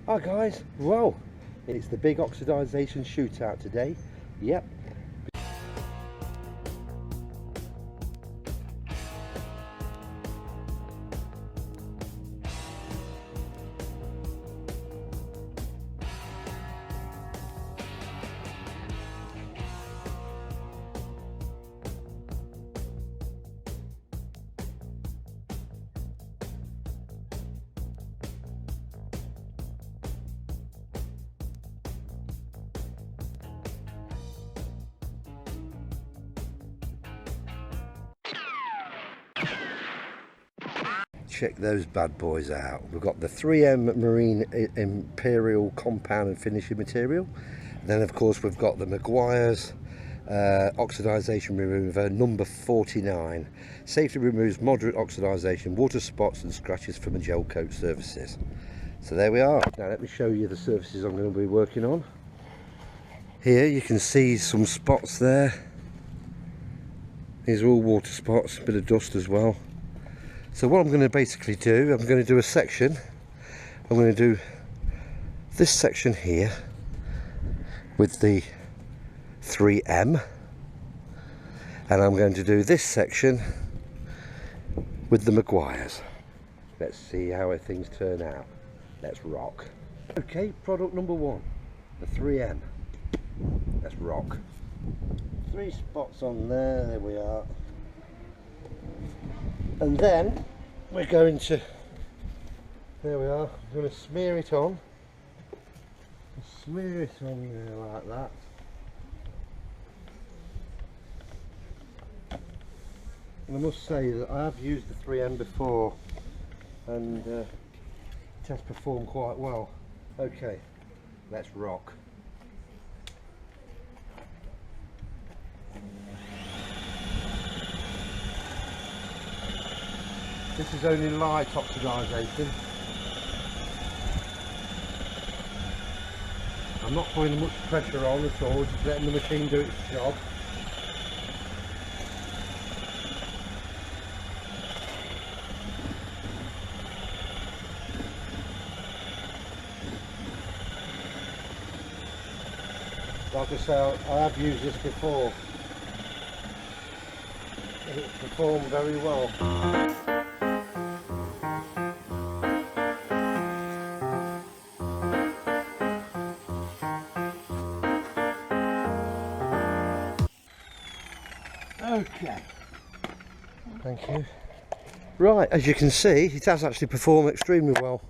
Hi guys, well, it's the big oxidation shootout today. Yep. Check those bad boys out. We've got the 3M Marine Imperial compound and finishing material. Then of course we've got the Meguiars oxidation remover number 49. Safely removes moderate oxidation, water spots and scratches from gel coat surfaces. So there we are. Now let me show you the surfaces I'm going to be working on. Here you can see some spots there. These are all water spots, a bit of dust as well. So what I'm going to basically do, I'm going to do a section. I'm going to do this section here with the 3M, and I'm going to do this section with the Meguiars. Let's see how things turn out. Let's rock. Okay, product number 1, the 3M. Let's rock. 3 spots on there, there we are. And then we're going to, there we are, I'm going to smear it on. Smear it on there like that. And I must say that I have used the 3M before and it has performed quite well. Okay, let's rock. This is only light oxidation. I'm not putting much pressure on at all, just letting the machine do its job. Like I say, I have used this before. It's performed very well. Okay, thank you. Right, as you can see, it has actually performed extremely well.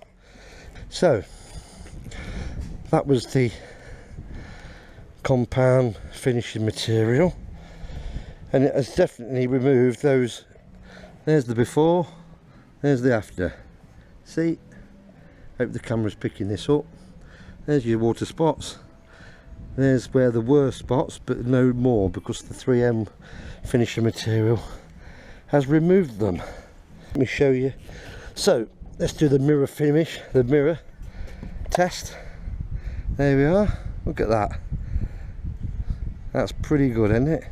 So, that was the compound finishing material, and it has definitely removed those. There's the before, there's the after. See, hope the camera's picking this up. There's your water spots. There's where there were spots, but no more, because the 3M finishing material has removed them. Let me show you. So let's do the mirror finish, the mirror test. There we are. Look at that. That's pretty good, isn't it?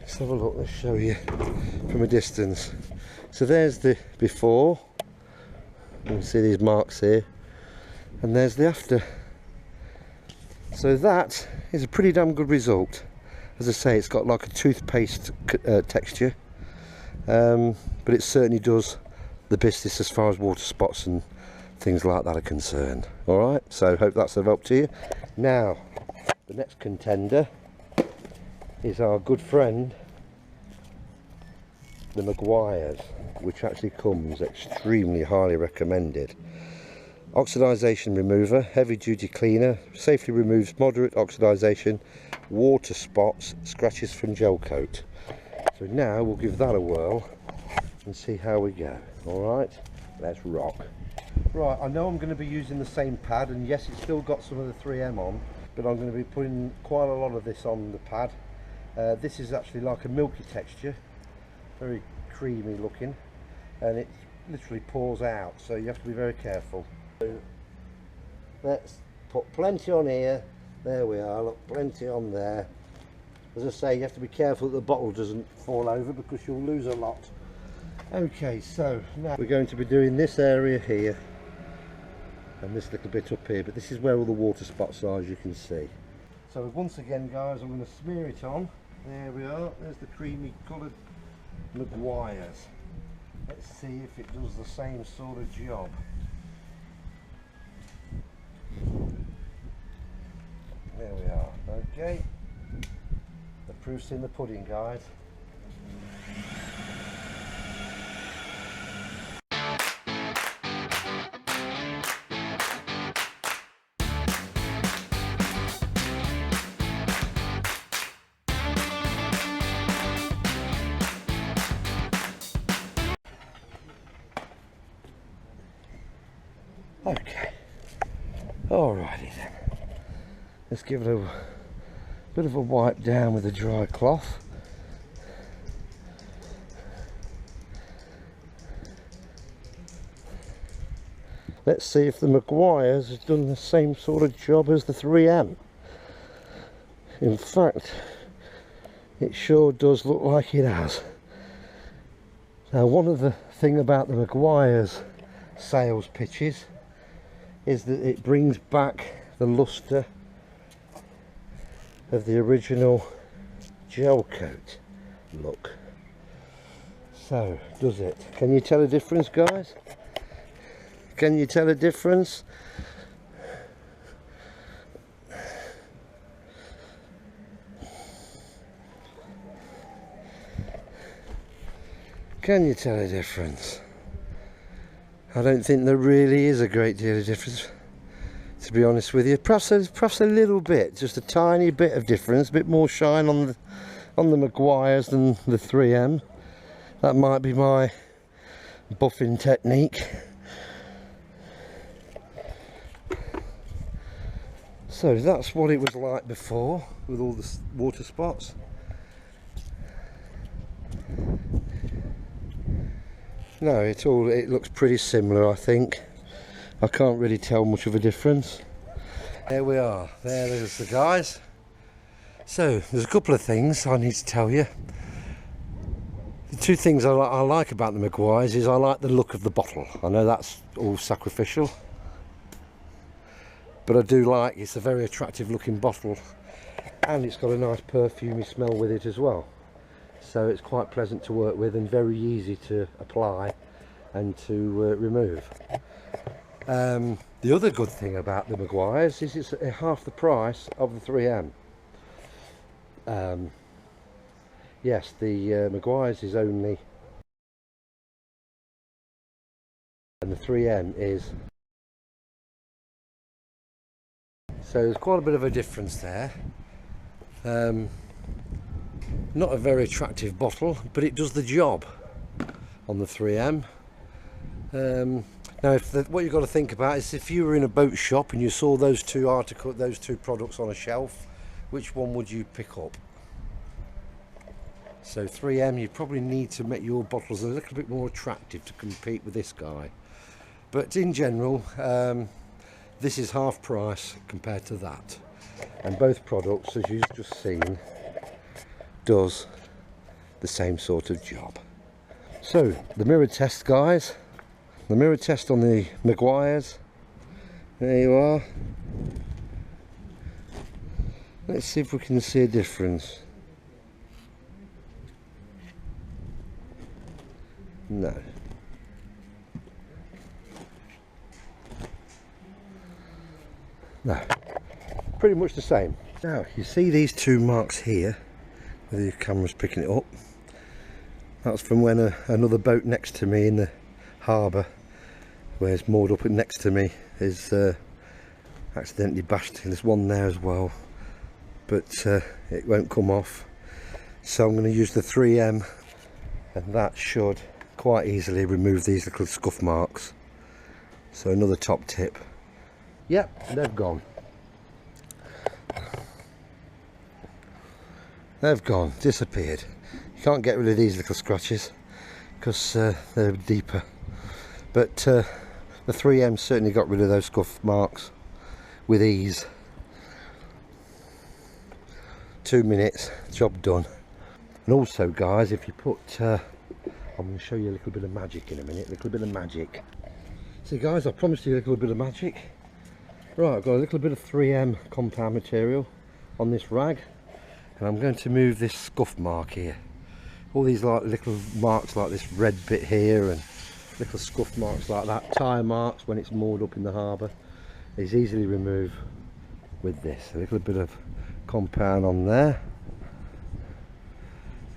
Let's have a look. Let's show you from a distance. So there's the before. You can see these marks here, and there's the after. So that is a pretty damn good result. As I say, it's got like a toothpaste texture, but it certainly does the business as far as water spots and things like that are concerned. Alright, so hope that's of help to you. Now, the next contender is our good friend, the Meguiars, which actually comes extremely highly recommended. Oxidation remover, heavy duty cleaner, safely removes moderate oxidation, water spots, scratches from gel coat. So now we'll give that a whirl and see how we go. Alright, let's rock. Right, I know I'm going to be using the same pad, and yes, it's still got some of the 3M on, but I'm going to be putting quite a lot of this on the pad. This is actually like a milky texture, very creamy looking, and it literally pours out, so you have to be very careful. Let's put plenty on here. There we are, look, plenty on there. As I say, you have to be careful that the bottle doesn't fall over, because you'll lose a lot. Okay, so now we're going to be doing this area here. and this little bit up here, but this is where all the water spots are, as you can see. So once again guys, I'm going to smear it on. There we are, there's the creamy coloured Meguiars. Let's see if it does the same sort of job. There we are, okay. The proof's in the pudding guys. Okay, alrighty then, let's give it a bit of a wipe down with a dry cloth. Let's see if the Meguiars has done the same sort of job as the 3M. In fact, it sure does look like it has. Now one of the things about the Meguiars sails pitches is that it brings back the lustre of the original gel coat look. So, does it? Can you tell a difference guys? Can you tell a difference? Can you tell a difference? I don't think there really is a great deal of difference, to be honest with you. Perhaps a little bit, just a tiny bit of difference, a bit more shine on the Meguiars than the 3M. That might be my buffing technique. So that's what it was like before, with all the water spots. No, it looks pretty similar, I think. I can't really tell much of a difference. There we are, there's the guys. So there's a couple of things I need to tell you. The two things I like about the Meguiars is I like the look of the bottle. I know that's all sacrificial, but I do like it's a very attractive looking bottle, and it's got a nice perfumey smell with it as well. So it's quite pleasant to work with and very easy to apply and to remove. The other good thing about the Meguiars is it's half the price of the 3M. Yes, the Meguiars is only, and the 3M is. So there's quite a bit of a difference there. Not a very attractive bottle, but it does the job on the 3M. Now, what you've got to think about is if you were in a boat shop and you saw those two products on a shelf, which one would you pick up? So 3M, you probably need to make your bottles a little bit more attractive to compete with this guy. But in general, this is half price compared to that. And both products, as you've just seen, does the same sort of job. So the mirror test guys, the mirror test on the Meguiars, there you are. Let's see if we can see a difference. No. No, pretty much the same. Now you see these two marks here, where the camera's picking it up. That's from when another boat next to me in the harbour, where it's moored up next to me, is accidentally bashed. There's one there as well, but it won't come off. So I'm going to use the 3M, and that should quite easily remove these little scuff marks. So another top tip. Yep, they've gone. They've gone, disappeared. You can't get rid of these little scratches because they're deeper. But the 3M certainly got rid of those scuff marks with ease. 2 minutes, job done. And also guys, if you put, I'm going to show you a little bit of magic in a minute, a little bit of magic. So guys, I promised you a little bit of magic. Right, I've got a little bit of 3M compound material on this rag, and I'm going to move this scuff mark here. All these like little marks like this red bit here and little scuff marks like that, tyre marks when it's moored up in the harbour, is easily removed with this. A little bit of compound on there,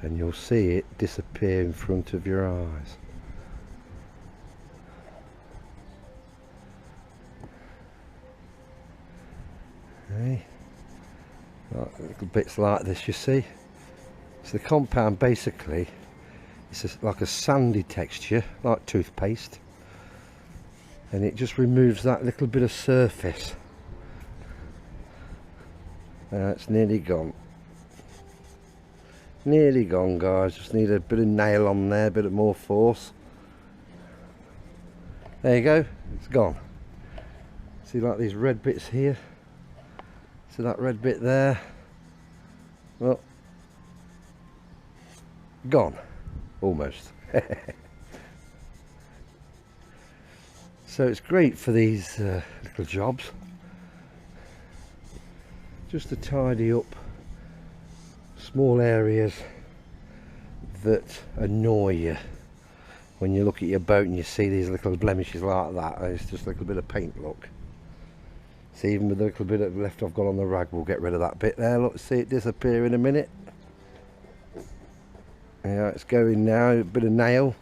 and you'll see it disappear in front of your eyes. Okay. Little bits like this, you see. So the compound basically is like a sandy texture, like toothpaste, and it just removes that little bit of surface. It's nearly gone. Nearly gone, guys. Just need a bit of nail on there, a bit of more force. There you go, it's gone. See, like these red bits here. So that red bit there, well, gone, almost. So it's great for these little jobs, just to tidy up small areas that annoy you when you look at your boat and you see these little blemishes like that. It's just a little bit of paint look. See, even with the little bit of left I've got on the rag, we'll get rid of that bit there. Look, see it disappear in a minute. Yeah, it's going now. A bit of nail.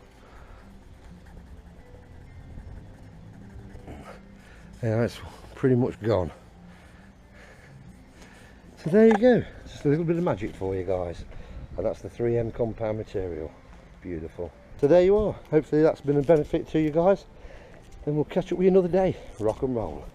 Yeah, it's pretty much gone. So there you go. Just a little bit of magic for you guys. And that's the 3M compound material. Beautiful. So there you are. Hopefully that's been a benefit to you guys. And we'll catch up with you another day. Rock and roll.